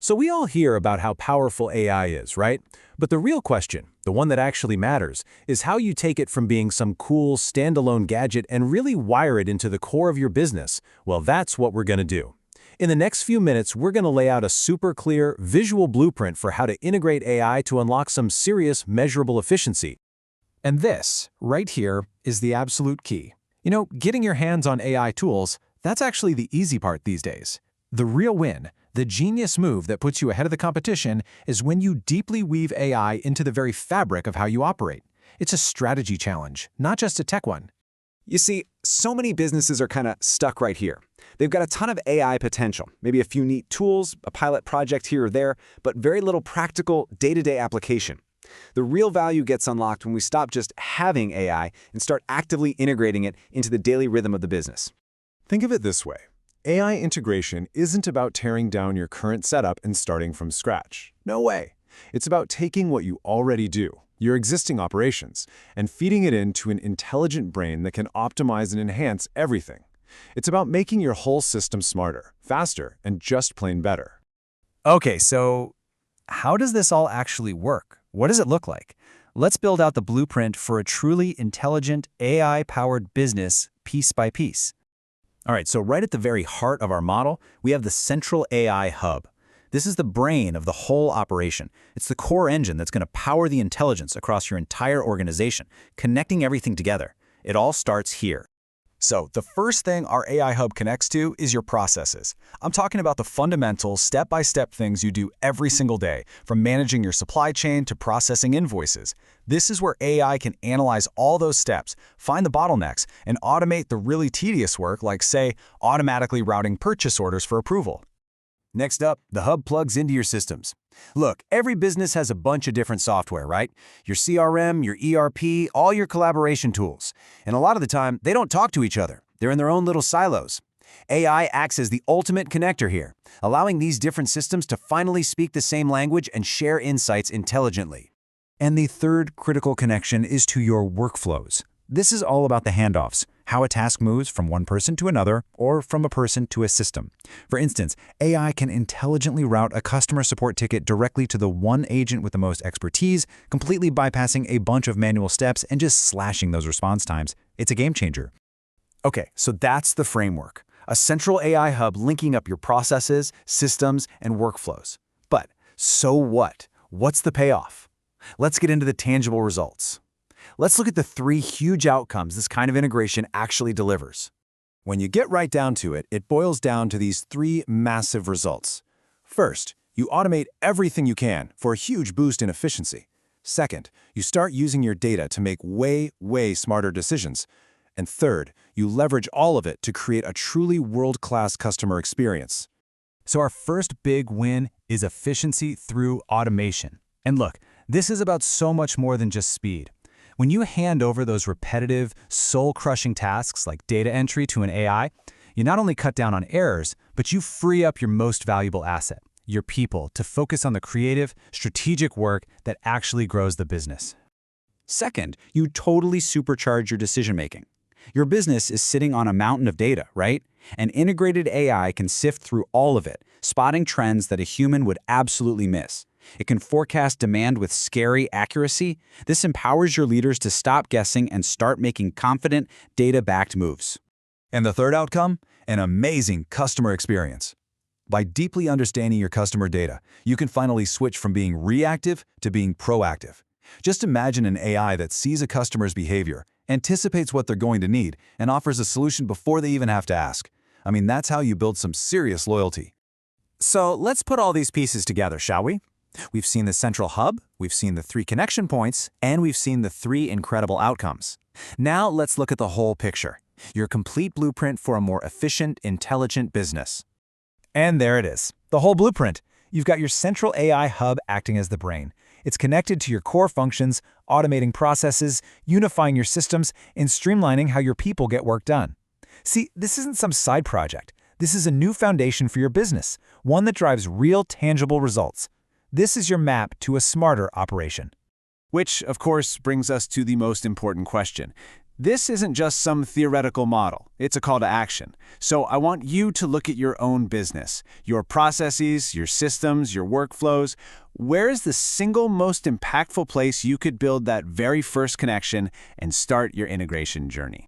So we all hear about how powerful AI is, right? But the real question, the one that actually matters, is how you take it from being some cool, standalone gadget and really wire it into the core of your business. Well, that's what we're going to do. In the next few minutes, we're going to lay out a super clear, visual blueprint for how to integrate AI to unlock some serious, measurable efficiency. And this, right here, is the absolute key. Getting your hands on AI tools, that's actually the easy part these days. The real win, the genius move that puts you ahead of the competition, is when you deeply weave AI into the very fabric of how you operate. It's a strategy challenge, not just a tech one. You see, so many businesses are kind of stuck right here. They've got a ton of AI potential, maybe a few neat tools, a pilot project here or there, but very little practical, day-to-day application. The real value gets unlocked when we stop just having AI and start actively integrating it into the daily rhythm of the business. Think of it this way. AI integration isn't about tearing down your current setup and starting from scratch. No way. It's about taking what you already do, your existing operations, and feeding it into an intelligent brain that can optimize and enhance everything. It's about making your whole system smarter, faster, and just plain better. Okay, so how does this all actually work? What does it look like? Let's build out the blueprint for a truly intelligent, AI-powered business piece by piece. All right, so right at the very heart of our model, we have the Central AI Hub. This is the brain of the whole operation. It's the core engine that's going to power the intelligence across your entire organization, connecting everything together. It all starts here. So the first thing our AI Hub connects to is your processes. I'm talking about the fundamental, step-by-step things you do every single day, from managing your supply chain to processing invoices. This is where AI can analyze all those steps, find the bottlenecks, and automate the really tedious work like, say, automatically routing purchase orders for approval. Next up, the Hub plugs into your systems. Look, every business has a bunch of different software, right? Your CRM, your ERP, all your collaboration tools. And a lot of the time, they don't talk to each other. They're in their own little silos. AI acts as the ultimate connector here, allowing these different systems to finally speak the same language and share insights intelligently. And the third critical connection is to your workflows. This is all about the handoffs, how a task moves from one person to another or from a person to a system. For instance, AI can intelligently route a customer support ticket directly to the one agent with the most expertise, completely bypassing a bunch of manual steps and just slashing those response times. It's a game changer. Okay, so that's the framework. A central AI hub linking up your processes, systems, and workflows. But so what? What's the payoff? Let's get into the tangible results. Let's look at the three huge outcomes this kind of integration actually delivers. When you get right down to it, it boils down to these three massive results. First, you automate everything you can for a huge boost in efficiency. Second, you start using your data to make way smarter decisions. And third, you leverage all of it to create a truly world-class customer experience. So our first big win is efficiency through automation. And look, this is about so much more than just speed. When you hand over those repetitive, soul-crushing tasks like data entry to an AI, you not only cut down on errors, but you free up your most valuable asset, your people, to focus on the creative, strategic work that actually grows the business. Second, you totally supercharge your decision-making. Your business is sitting on a mountain of data, right? An integrated AI can sift through all of it, spotting trends that a human would absolutely miss. It can forecast demand with scary accuracy. This empowers your leaders to stop guessing and start making confident, data-backed moves. And the third outcome? An amazing customer experience. By deeply understanding your customer data, you can finally switch from being reactive to being proactive. Just imagine an AI that sees a customer's behavior, anticipates what they're going to need, and offers a solution before they even have to ask. I mean, that's how you build some serious loyalty. So let's put all these pieces together, shall we? We've seen the central hub, we've seen the three connection points, and we've seen the three incredible outcomes. Now let's look at the whole picture, your complete blueprint for a more efficient, intelligent business. And there it is, the whole blueprint. You've got your central AI hub acting as the brain. It's connected to your core functions, automating processes, unifying your systems, and streamlining how your people get work done. See, this isn't some side project. This is a new foundation for your business, one that drives real, tangible results. This is your map to a smarter operation. Which, of course, brings us to the most important question. This isn't just some theoretical model, it's a call to action. So I want you to look at your own business, your processes, your systems, your workflows. Where is the single most impactful place you could build that very first connection and start your integration journey?